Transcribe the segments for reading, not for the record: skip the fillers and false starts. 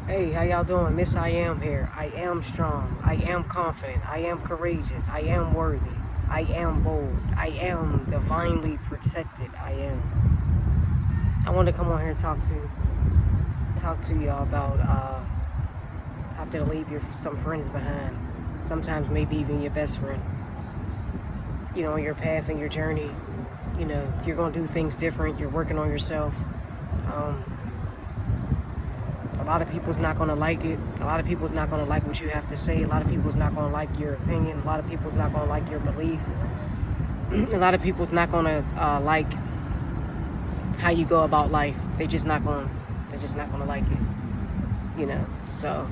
Hey, how y'all doing? Miss I Am here. I am strong. I am confident. I am courageous. I am worthy. I am bold. I am divinely protected. I am. I want to come on here and talk to y'all about having to leave some friends behind. Sometimes maybe even your best friend. On your path and your journey. You're gonna do things different. You're working on yourself. Um, a lot of people's not gonna like it. A lot of people's not gonna like what you have to say. A lot of people's not gonna like your opinion. A lot of people's not gonna like your belief. A lot of people's not gonna like how you go about life. They're just not gonna like it. So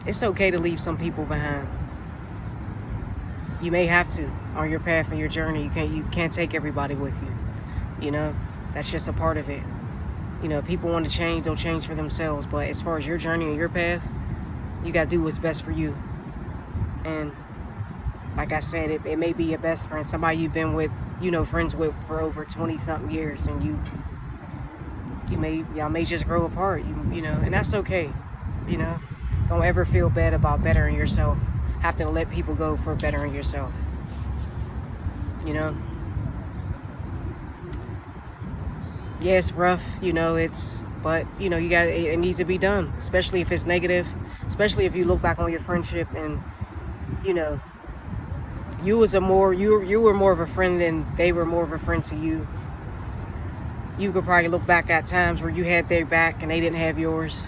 it's okay to leave some people behind. You may have to on your path and your journey. You can't take everybody with you. That's just a part of it. People want to change, they'll change for themselves. But as far as your journey and your path, you got to do what's best for you. And like I said, it may be your best friend, somebody you've been with, friends with for over 20 something years. And y'all may just grow apart, and that's okay. You know, don't ever feel bad about bettering yourself, have to let people go for bettering yourself. You know, yeah, it's rough, but it needs to be done, especially if it's negative, especially if you look back on your friendship and, you know, you were more of a friend than they were more of a friend to you. You could probably look back at times where you had their back and they didn't have yours,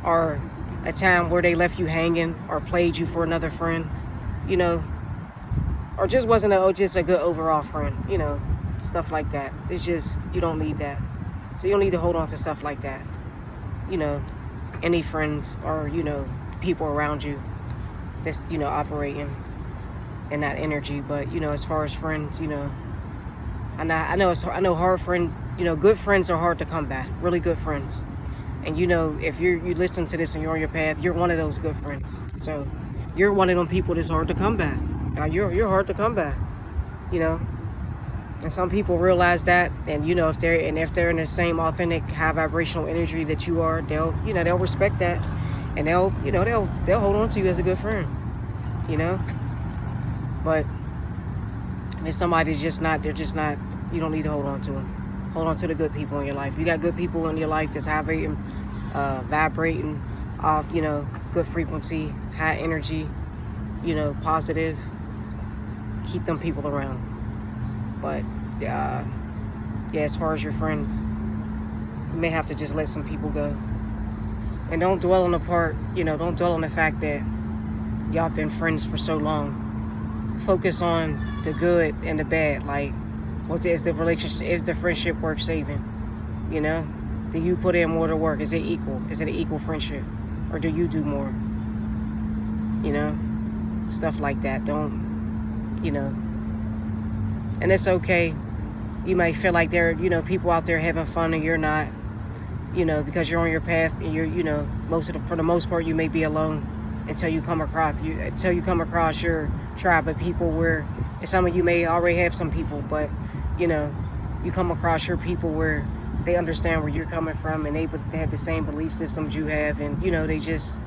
or a time where they left you hanging or played you for another friend, you know, or just wasn't just a good overall friend, stuff like that. It's just, you don't need that. So you don't need to hold on to stuff like that. You know, any friends or, people around you that's, operating in that energy. But, as far as friends, I know hard friend, good friends are hard to come by, really good friends. And if you listen to this and you're on your path, you're one of those good friends. So you're one of them people that's hard to come by. You're hard to come by, you know. And some people realize that, and if they're in the same authentic, high vibrational energy that you are, they'll respect that, and they'll hold on to you as a good friend, But if somebody's they're just not, you don't need to hold on to them. Hold on to the good people in your life. You got good people in your life that's vibrating off, good frequency, high energy, positive. Keep them people around. But as far as your friends, you may have to just let some people go. And don't dwell on don't dwell on the fact that y'all been friends for so long. Focus on the good and the bad. Like, is the friendship worth saving? Do you put in more to work? Is it equal? Is it an equal friendship? Or do you do more? Stuff like that. And it's okay. You might feel like there are, people out there having fun and you're not, because you're on your path and you're, for the most part, you may be alone until you come across your tribe of people where, and some of you may already have some people, but, you come across your people where they understand where you're coming from and they have the same belief systems you have, and, they just,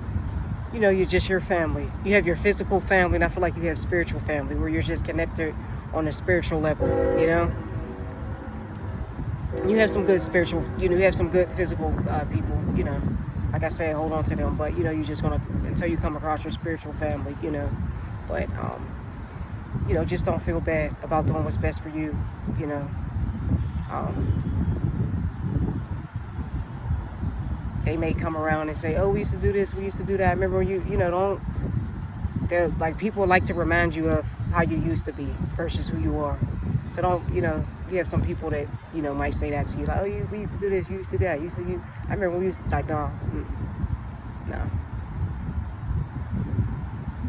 you're just your family. You have your physical family, and I feel like you have spiritual family where you're just connected on a spiritual level, You have some good spiritual, you have some good physical people, Like I said, hold on to them, but, you're just going to, until you come across your spiritual family, But, just don't feel bad about doing what's best for you, They may come around and say, oh, we used to do this, we used to do that. I remember people like to remind you of how you used to be versus who you are. So don't, you have some people that, might say that to you, like, oh, we used to do this, you used to do that, I remember when we used to, like, no.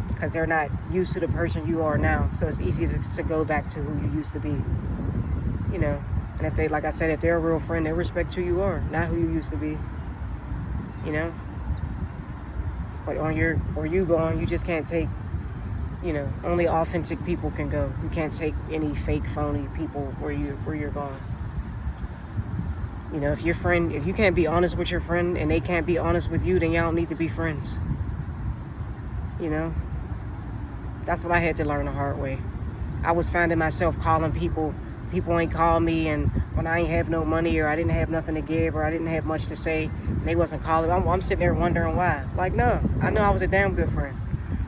Because they're not used to the person you are now. So it's easy to go back to who you used to be, And if like I said, if they're a real friend, they respect who you are, not who you used to be, But where you going, you just can't take, only authentic people can go. You can't take any fake, phony people where you're going. You know, if you can't be honest with your friend and they can't be honest with you, then y'all don't need to be friends. You know, that's what I had to learn the hard way. I was finding myself calling people. People ain't call me, and when I ain't have no money or I didn't have nothing to give or I didn't have much to say, and they wasn't calling. I'm sitting there wondering why. Like, no, I know I was a damn good friend.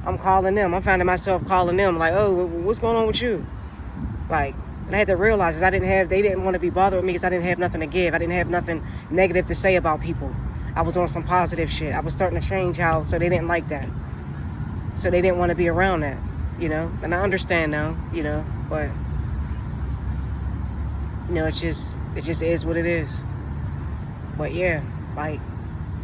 I'm calling them. I'm finding myself calling them like, oh, what's going on with you? Like, and I had to realize is they didn't want to be bothered with me because I didn't have nothing to give. I didn't have nothing negative to say about people. I was on some positive shit. I was starting to change so they didn't like that. So they didn't want to be around that, you know? And I understand now, you know, but, you know, it just is what it is. But yeah, like,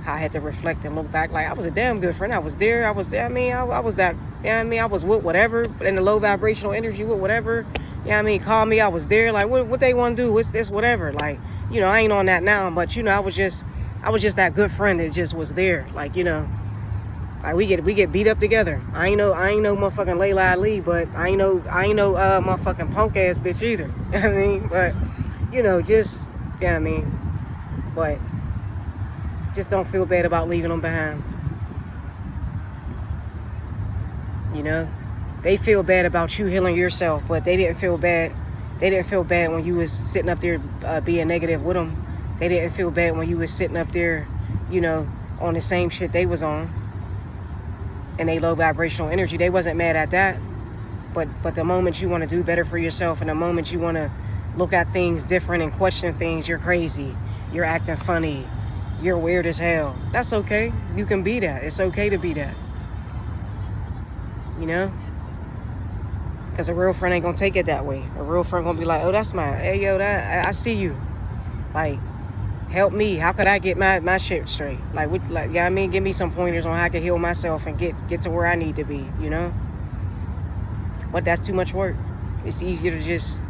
I had to reflect and look back. Like, I was a damn good friend. I was there. I was there. I mean, I was that, you know what I mean? I was with whatever, in the low vibrational energy with whatever. You know what I mean? Call me, I was there. Like, what they want to do? What's this? Whatever. Like, you know, I ain't on that now, but, you know, I was just that good friend that just was there. Like, you know, like we get beat up together. I ain't no motherfucking Layla Ali, but I ain't no motherfucking punk ass bitch either. You know what I mean? But, you know, just, you know what I mean? But just don't feel bad about leaving them behind. You know? They feel bad about you healing yourself, but they didn't feel bad. They didn't feel bad when you was sitting up there being negative with them. They didn't feel bad when you was sitting up there, you know, on the same shit they was on. And they low vibrational energy. They wasn't mad at that. But the moment you want to do better for yourself and the moment you want to look at things different and question things, you're crazy. You're acting funny. You're weird as hell. That's okay. You can be that. It's okay to be that. You know? Because a real friend ain't going to take it that way. A real friend going to be like, oh, that's hey, yo, I see you. Like, help me. How could I get my shit straight? Like, you know what I mean? Give me some pointers on how I can heal myself and get to where I need to be, you know? But that's too much work. It's easier to just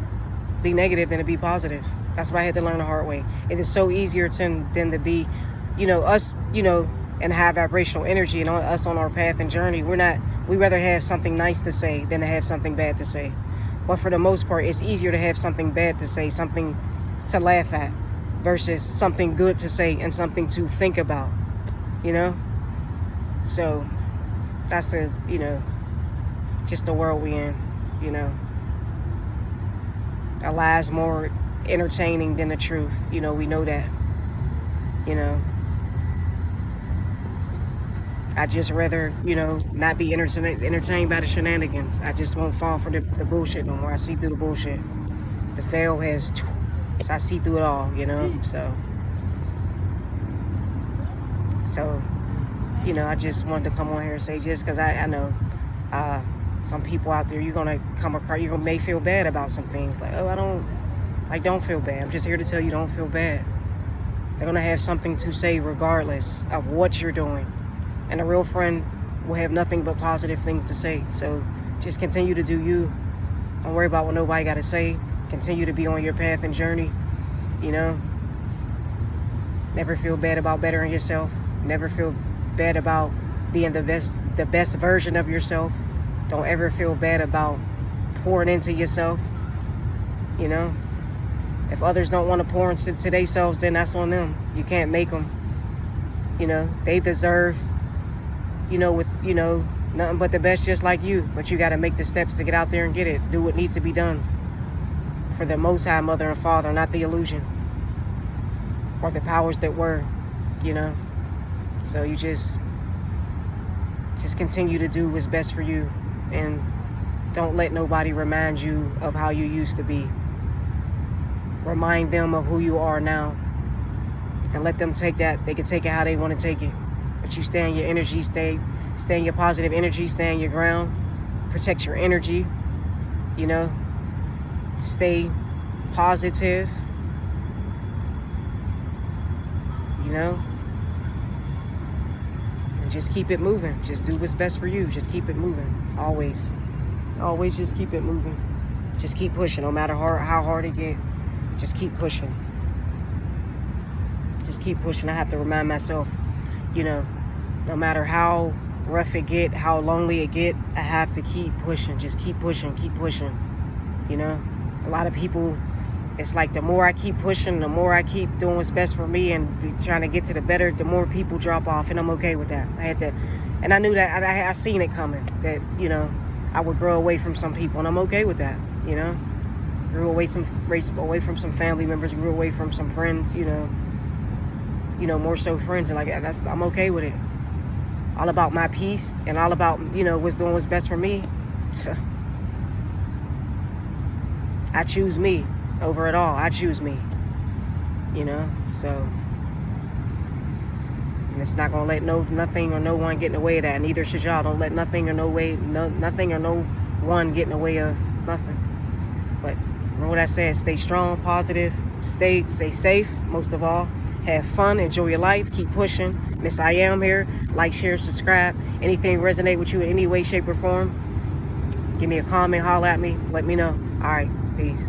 be negative than to be positive. That's what I had to learn the hard way. It is so easier than to be, you know, us, you know, and high vibrational energy and us on our path and journey. We rather have something nice to say than to have something bad to say. But for the most part, it's easier to have something bad to say, something to laugh at, versus something good to say and something to think about, you know? So that's you know, just the world we in, you know? A lie's more entertaining than the truth. You know, we know that, you know? I just rather, you know, not be entertained by the shenanigans. I just won't fall for the bullshit no more. I see through the bullshit. The veil so I see through it all, you know? So, you know, I just wanted to come on here and say, just because I know some people out there, you're going to come across, may feel bad about some things. Like, oh, don't feel bad. I'm just here to tell you, don't feel bad. They're going to have something to say regardless of what you're doing. And a real friend will have nothing but positive things to say. So just continue to do you. Don't worry about what nobody got to say. Continue to be on your path and journey, you know. Never feel bad about bettering yourself. Never feel bad about being the best version of yourself. Don't ever feel bad about pouring into yourself, you know. If others don't want to pour into themselves, then that's on them. You can't make them. You know, they deserve, you know, with, you know, nothing but the best just like you. But you got to make the steps to get out there and get it. Do what needs to be done. For the Most High Mother and Father, not the illusion. For the powers that were, you know. So you just continue to do what's best for you. And don't let nobody remind you of how you used to be. Remind them of who you are now. And let them take that. They can take it how they want to take it. But you stay in your energy, stay in your positive energy, stay in your ground. Protect your energy, you know. Stay positive, you know, and just keep it moving. Just do what's best for you. Just keep it moving. Always just keep it moving. Just keep pushing, no matter how hard it get. Just keep pushing. Just keep pushing. I have to remind myself, you know, no matter how rough it get, how lonely it get, I have to keep pushing. Just keep pushing, you know. A lot of people, it's like the more I keep pushing, the more I keep doing what's best for me and be trying to get to the better, the more people drop off, and I'm okay with that. And I knew that, I seen it coming, that, you know, I would grow away from some people, and I'm okay with that, you know. Grew away from some family members, grew away from some friends, you know, more so friends, and like I'm okay with it. All about my peace and all about, you know, what's best for me. I choose me over it all. I choose me, you know. So and it's not gonna let nothing or no one get in the way of that. And neither should y'all. Don't let nothing or no one get in the way of nothing. But remember what I said: stay strong, positive, stay safe. Most of all, have fun, enjoy your life, keep pushing. Miss I Am here. Like, share, subscribe. Anything resonate with you in any way, shape, or form, give me a comment, holler at me, let me know. All right, peace.